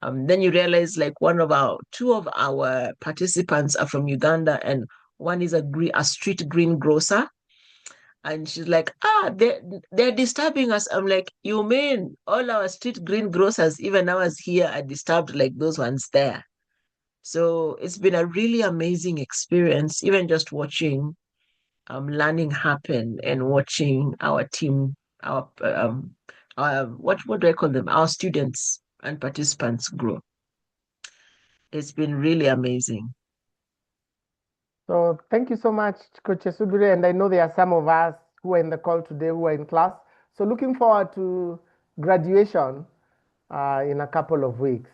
Then you realize like two of our participants are from Uganda, and one is a street green grocer. And she's like, they're disturbing us. I'm like, you mean all our street green grocers, even ours here, are disturbed like those ones there? So it's been a really amazing experience, even just watching learning happen and watching our team, what do I call them? Our students and participants grow. It's been really amazing. So thank you so much, Coach Esubire. And I know there are some of us who are in the call today who are in class. So looking forward to graduation in a couple of weeks.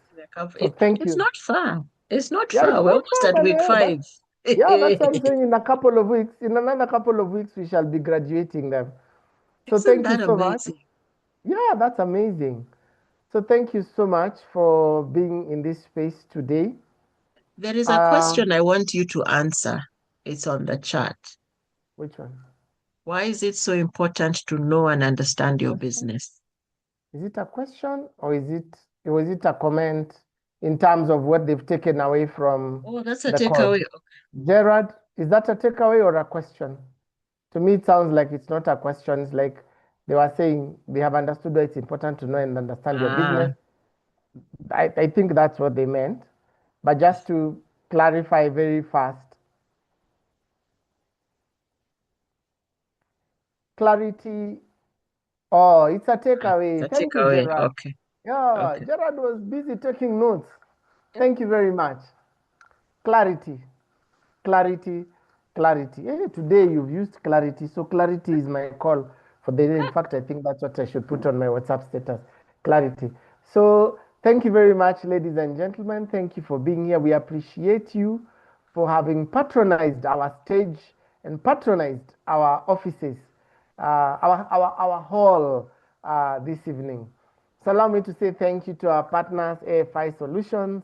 So thank It's you. not far. It's not Yeah, far. it's We're not almost far, at but week 5. that's what I'm saying. In a couple of weeks, in another couple of weeks, we shall be graduating them. So Isn't thank you that so much. amazing? Yeah, that's amazing. So thank you so much for being in this space today. There is a question I want you to answer. It's on the chat. Which one? Why is it so important to know and understand your business? Is it a question or was it a comment in terms of what they've taken away from Oh, that's a the course? takeaway. Gerard, is that a takeaway or a question? To me, it sounds like it's not a question. It's like they were saying they have understood that it's important to know and understand your business. I think that's what they meant. But just to clarify very fast, clarity. Oh, it's a takeaway. The Thank you, takeaway. Gerard. Okay. Yeah, Okay. Gerard was busy taking notes. Yeah. Thank you very much. Clarity, clarity, clarity. Today you've used clarity, so clarity is my call for the day. In fact, I think that's what I should put on my WhatsApp status. Clarity. So thank you very much, ladies and gentlemen. Thank you for being here. We appreciate you for having patronized our stage and patronized our offices, our hall this evening. So allow me to say thank you to our partners, AFI Solutions,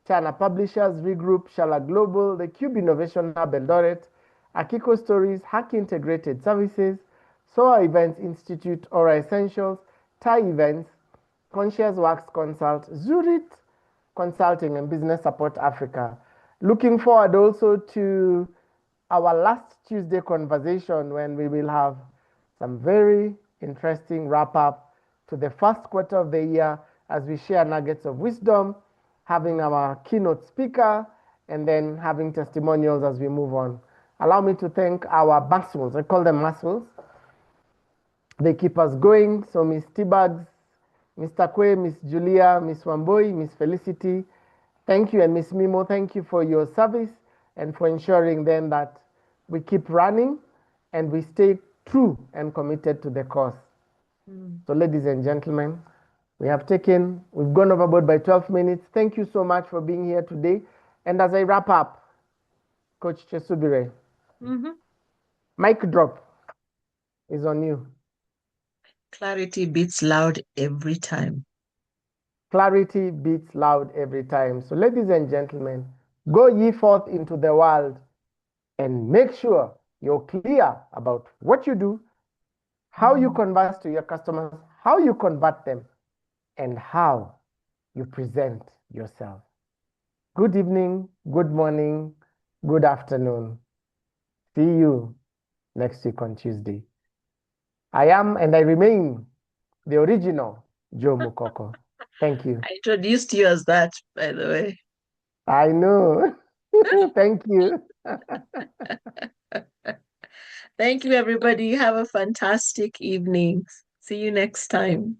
China Publishers, Regroup, Shala Global, the Cube Innovation Hub Eldoret, Akiko Stories, Hack Integrated Services, SOA Events Institute, Aura Essentials, Thai Events, Conscious Works Consult, Zurich Consulting and Business Support Africa. Looking forward also to our last Tuesday conversation when we will have some very interesting wrap up to the first quarter of the year as we share nuggets of wisdom, having our keynote speaker, and then having testimonials as we move on. Allow me to thank our muscles. I call them muscles. They keep us going. So Miss T-Bags, Mr. Kwe, Miss Julia, Miss Wamboi, Miss Felicity, thank you. And Miss Mimo, thank you for your service and for ensuring then that we keep running and we stay true and committed to the cause. So ladies and gentlemen, we've gone overboard by 12 minutes. Thank you so much for being here today. And as I wrap up, Coach Chesubire, mic drop is on you. Clarity beats loud every time. Clarity beats loud every time. So ladies and gentlemen, go ye forth into the world and make sure you're clear about what you do, how you converse to your customers, how you convert them, and how you present yourself. Good evening, good morning, good afternoon. See you next week on Tuesday. I am and I remain the original Joe Mukoko. Thank you. I introduced you as that, by the way. I know. Thank you. Thank you, everybody. Have a fantastic evening. See you next time.